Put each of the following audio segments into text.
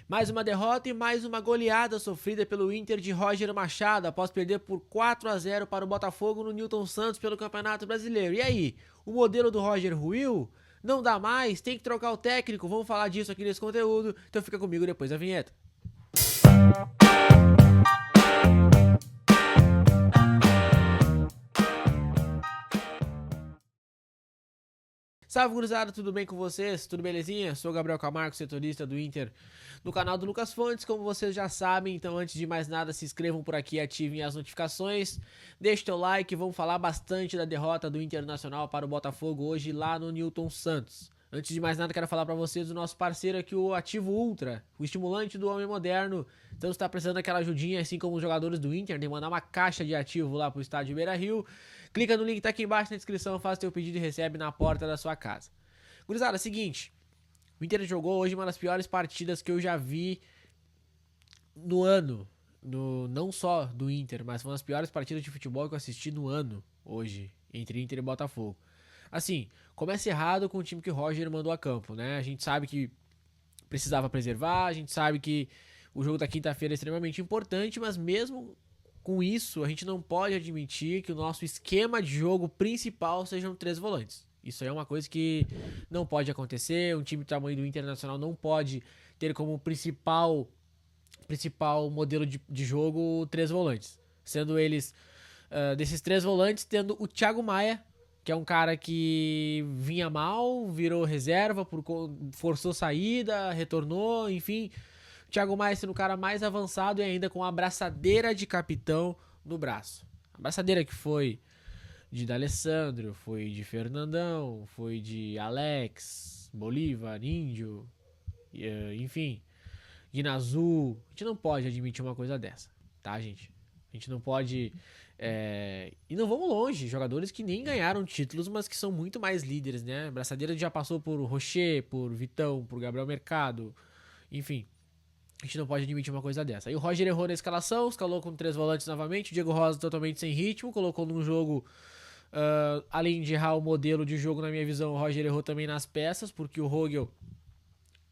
Mais uma derrota e mais uma goleada sofrida pelo Inter de Roger Machado após perder por 4-0 para o Botafogo no Newton Santos pelo Campeonato Brasileiro. E aí, o modelo do Roger ruiu? Não dá mais? Tem que trocar o técnico? Vamos falar disso aqui nesse conteúdo, então fica comigo depois da vinheta. Salve, gurizada, tudo bem com vocês? Tudo belezinha? Sou o Gabriel Camargo, setorista do Inter no canal do Lucas Fontes, como vocês já sabem. Então, antes de mais nada, se inscrevam por aqui e ativem as notificações. Deixe teu like, vamos falar bastante da derrota do Internacional para o Botafogo hoje lá no Newton Santos. Antes de mais nada, quero falar para vocês do nosso parceiro aqui, o Ativo Ultra, o estimulante do homem moderno. Então, se tá precisando daquela ajudinha, assim como os jogadores do Inter, de mandar uma caixa de ativo lá pro estádio Beira-Rio, clica no link que tá aqui embaixo na descrição, faz teu pedido e recebe na porta da sua casa. Gurizada, seguinte, o Inter jogou hoje uma das piores partidas que eu já vi no ano, não só do Inter, mas foi uma das piores partidas de futebol que eu assisti no ano, hoje, entre Inter e Botafogo. Assim, começa errado com o time que o Roger mandou a campo, né? A gente sabe que precisava preservar, a gente sabe que o jogo da quinta-feira é extremamente importante, mas mesmo com isso, a gente não pode admitir que o nosso esquema de jogo principal sejam 3 volantes. Isso aí é uma coisa que não pode acontecer, um time do tamanho do Internacional não pode ter como principal modelo de jogo 3 volantes. Sendo eles, desses 3 volantes, tendo o Thiago Maia, que é um cara que vinha mal, virou reserva, forçou saída, retornou, enfim. O Thiago Maia sendo o cara mais avançado e ainda com a abraçadeira de capitão no braço. A abraçadeira que foi de D'Alessandro, foi de Fernandão, foi de Alex, Bolívar, Índio, enfim, Guinazu. A gente não pode admitir uma coisa dessa, tá, gente? A gente não pode... E não vamos longe, jogadores que nem ganharam títulos, mas que são muito mais líderes, né? A braçadeira já passou por Rocher, por Vitão, por Gabriel Mercado, enfim. A gente não pode admitir uma coisa dessa. Aí o Roger errou na escalação, escalou com 3 volantes novamente, o Diego Rosa totalmente sem ritmo, colocou num jogo... além de errar o modelo de jogo, na minha visão, o Roger errou também nas peças, porque o Rogel...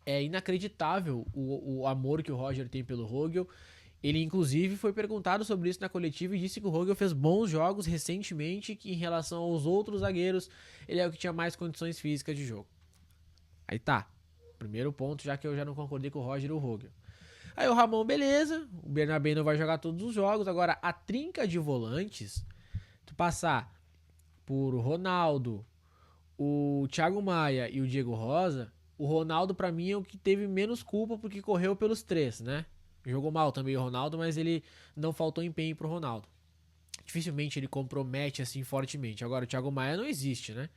É inacreditável o amor que o Roger tem pelo Rogel. Ele, inclusive, foi perguntado sobre isso na coletiva e disse que o Rogel fez bons jogos recentemente, que em relação aos outros zagueiros, ele é o que tinha mais condições físicas de jogo. Aí tá. Primeiro ponto, já que eu já não concordei com o Roger e o Rogel. Aí o Ramon, beleza. O Bernabé não vai jogar todos os jogos. Agora, a trinca de volantes, tu passar por Ronaldo, o Thiago Maia e o Diego Rosa, o Ronaldo pra mim é o que teve menos culpa porque correu pelos 3, né? Jogou mal também o Ronaldo, mas ele não faltou empenho pro Ronaldo. Dificilmente ele compromete assim fortemente. Agora o Thiago Maia não existe, né?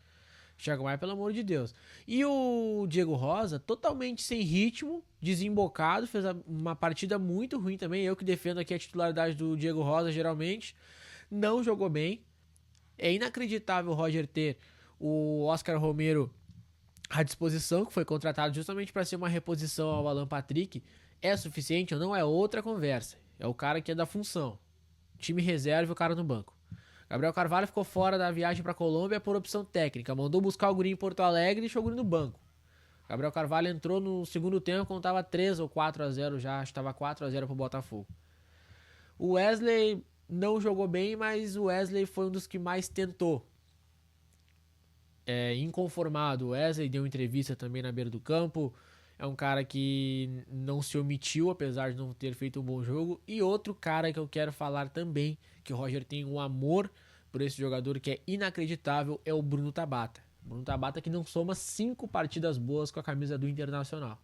O Thiago Maia, pelo amor de Deus. E o Diego Rosa, totalmente sem ritmo, desembocado, fez uma partida muito ruim também. Eu que defendo aqui a titularidade do Diego Rosa, geralmente, não jogou bem. É inacreditável o Roger ter o Oscar Romero à disposição, que foi contratado justamente para ser uma reposição ao Alan Patrick. É suficiente ou não é outra conversa. É o cara que é da função. Time reserva e o cara no banco. Gabriel Carvalho ficou fora da viagem para Colômbia por opção técnica. Mandou buscar o guri em Porto Alegre e deixou o guri no banco. Gabriel Carvalho entrou no segundo tempo quando estava 3 ou 4-0 já. Acho que estava 4-0 pro Botafogo. O Wesley não jogou bem, mas o Wesley foi um dos que mais tentou. Inconformado, o Wesley deu entrevista também na beira do campo. É um cara que não se omitiu, apesar de não ter feito um bom jogo. E outro cara que eu quero falar também, que o Roger tem um amor por esse jogador que é inacreditável, é o Bruno Tabata. Bruno Tabata que não soma 5 partidas boas com a camisa do Internacional.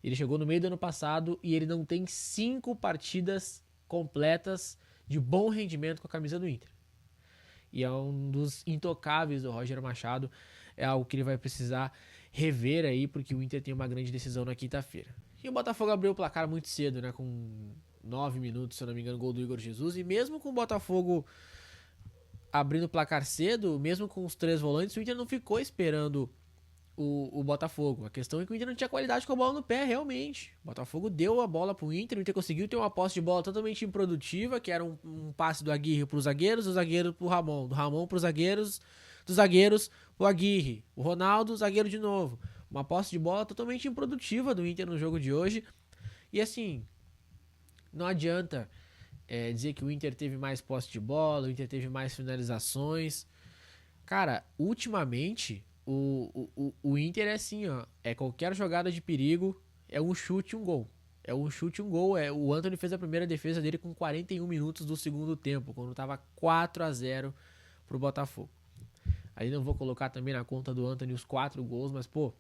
Ele chegou no meio do ano passado e ele não tem 5 partidas completas de bom rendimento com a camisa do Inter. E é um dos intocáveis do Roger Machado. É algo que ele vai precisar rever aí, porque o Inter tem uma grande decisão na quinta-feira. E o Botafogo abriu o placar muito cedo, né? Com 9 minutos, se eu não me engano, gol do Igor Jesus. E mesmo com o Botafogo abrindo o placar cedo, mesmo com os 3 volantes, o Inter não ficou esperando o Botafogo. A questão é que o Inter não tinha qualidade com a bola no pé, realmente. O Botafogo deu a bola pro Inter, o Inter conseguiu ter uma posse de bola totalmente improdutiva, que era um passe do Aguirre pros zagueiros, do zagueiro pro Ramon, do Ramon pros zagueiros, dos zagueiros pro Aguirre, o Ronaldo, zagueiro de novo. Uma posse de bola totalmente improdutiva do Inter no jogo de hoje. E assim, não adianta dizer que o Inter teve mais posse de bola, o Inter teve mais finalizações. Cara, ultimamente, o Inter é assim, ó. É qualquer jogada de perigo, é um chute e um gol. É um chute e um gol. O Antony fez a primeira defesa dele com 41 minutos do segundo tempo, quando tava 4-0 pro Botafogo. Aí não vou colocar também na conta do Antony os 4 gols, mas, pô,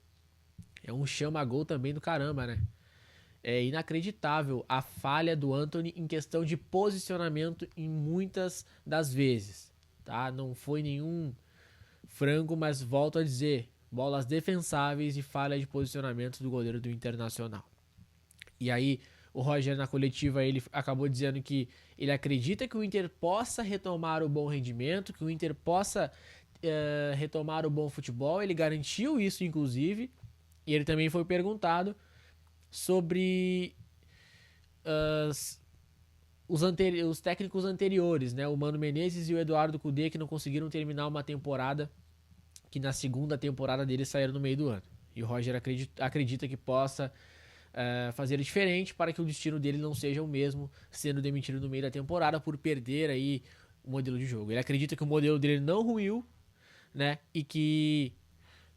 é um chama-gol também do caramba, né? É inacreditável a falha do Antony em questão de posicionamento em muitas das vezes, tá? Não foi nenhum frango, mas volto a dizer, bolas defensáveis e falha de posicionamento do goleiro do Internacional. E aí, o Roger na coletiva ele acabou dizendo que ele acredita que o Inter possa retomar o bom rendimento, que o Inter possa retomar o bom futebol. Ele garantiu isso, inclusive, e ele também foi perguntado sobre os técnicos anteriores, né? O Mano Menezes e o Eduardo Cudê, que não conseguiram terminar uma temporada, que na segunda temporada deles saíram no meio do ano. E o Roger acredita que possa fazer diferente para que o destino dele não seja o mesmo, sendo demitido no meio da temporada por perder aí o modelo de jogo. Ele acredita que o modelo dele não ruiu, né? E que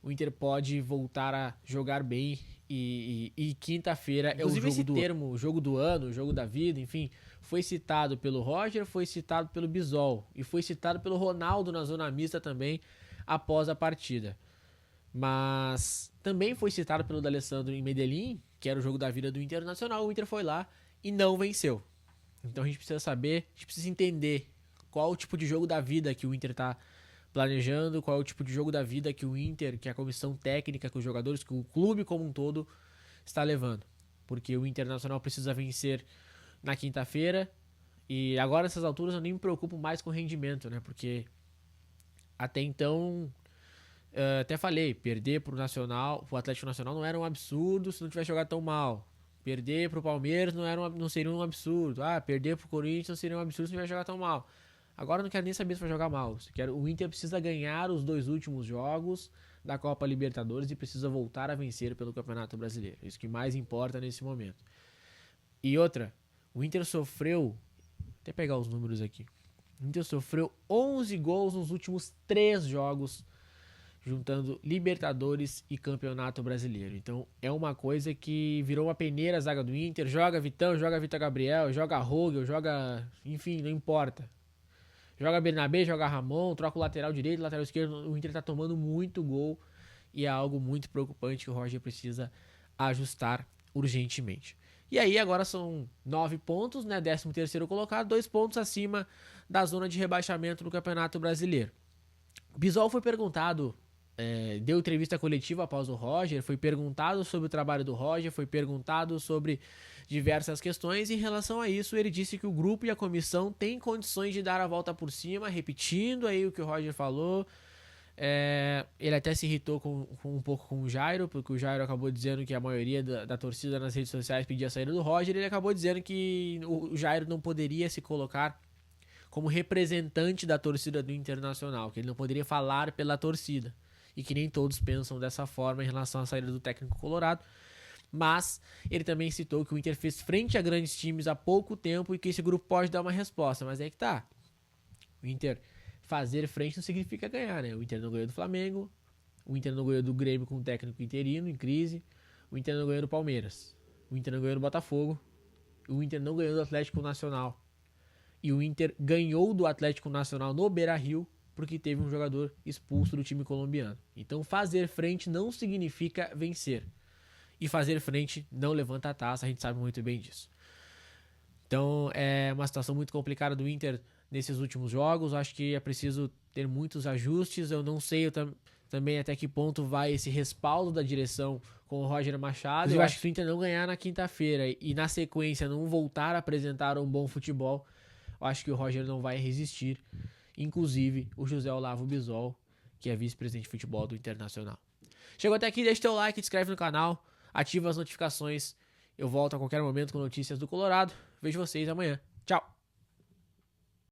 o Inter pode voltar a jogar bem e quinta-feira é o jogo do termo, jogo do ano, jogo da vida, enfim, foi citado pelo Roger, foi citado pelo Bisol e foi citado pelo Ronaldo na zona mista também após a partida. Mas também foi citado pelo D'Alessandro em Medellín, que era o jogo da vida do Internacional. O Inter foi lá e não venceu. Então a gente precisa saber, a gente precisa entender qual o tipo de jogo da vida que o Inter tá planejando, qual é o tipo de jogo da vida que o Inter, que a comissão técnica, que os jogadores, que o clube como um todo está levando. Porque o Internacional precisa vencer na quinta-feira e agora nessas alturas eu nem me preocupo mais com o rendimento, né? Porque até então, até falei, perder pro Atlético Nacional não era um absurdo se não tivesse jogado tão mal. Perder pro Palmeiras não seria um absurdo. Perder pro Corinthians não seria um absurdo se não tivesse jogado tão mal. Agora eu não quero nem saber se vai jogar mal. O Inter precisa ganhar os 2 últimos jogos da Copa Libertadores e precisa voltar a vencer pelo Campeonato Brasileiro. Isso que mais importa nesse momento. E outra, o Inter sofreu, até pegar os números aqui, o Inter sofreu 11 gols nos últimos 3 jogos, juntando Libertadores e Campeonato Brasileiro. Então é uma coisa que virou uma peneira a zaga do Inter. Joga Vitão, joga Vitor Gabriel, joga Rogel, joga... Enfim, não importa. Joga Bernabé, joga Ramon, troca o lateral direito, lateral esquerdo. O Inter tá tomando muito gol e é algo muito preocupante que o Roger precisa ajustar urgentemente. E aí agora são 9 pontos, né? 13º colocado, 2 pontos acima da zona de rebaixamento no Campeonato Brasileiro. O Bisol foi perguntado, deu entrevista coletiva após o Roger, foi perguntado sobre o trabalho do Roger, foi perguntado sobre diversas questões. Em relação a isso, ele disse que o grupo e a comissão têm condições de dar a volta por cima, repetindo aí o que o Roger falou. Ele até se irritou um pouco com o Jairo, porque o Jairo acabou dizendo que a maioria da torcida nas redes sociais pedia a saída do Roger. Ele acabou dizendo que o Jairo não poderia se colocar como representante da torcida do Internacional, que ele não poderia falar pela torcida, e que nem todos pensam dessa forma em relação à saída do técnico colorado. Mas ele também citou que o Inter fez frente a grandes times há pouco tempo e que esse grupo pode dar uma resposta. Mas é que tá, o Inter fazer frente não significa ganhar, né? O Inter não ganhou do Flamengo, o Inter não ganhou do Grêmio com um técnico interino em crise, o Inter não ganhou do Palmeiras, o Inter não ganhou do Botafogo, o Inter não ganhou do Atlético Nacional. E o Inter ganhou do Atlético Nacional no Beira-Rio porque teve um jogador expulso do time colombiano. Então fazer frente não significa vencer. E fazer frente não levanta a taça, a gente sabe muito bem disso. Então é uma situação muito complicada do Inter nesses últimos jogos. Acho que é preciso ter muitos ajustes. Eu não sei também até que ponto vai esse respaldo da direção com o Roger Machado. Eu acho que se o Inter não ganhar na quinta-feira e na sequência não voltar a apresentar um bom futebol, eu acho que o Roger não vai resistir. Inclusive o José Olavo Bisol, que é vice-presidente de futebol do Internacional. Chegou até aqui, deixa teu like, te inscreve no canal, ativa as notificações. Eu volto a qualquer momento com notícias do Colorado. Vejo vocês amanhã. Tchau!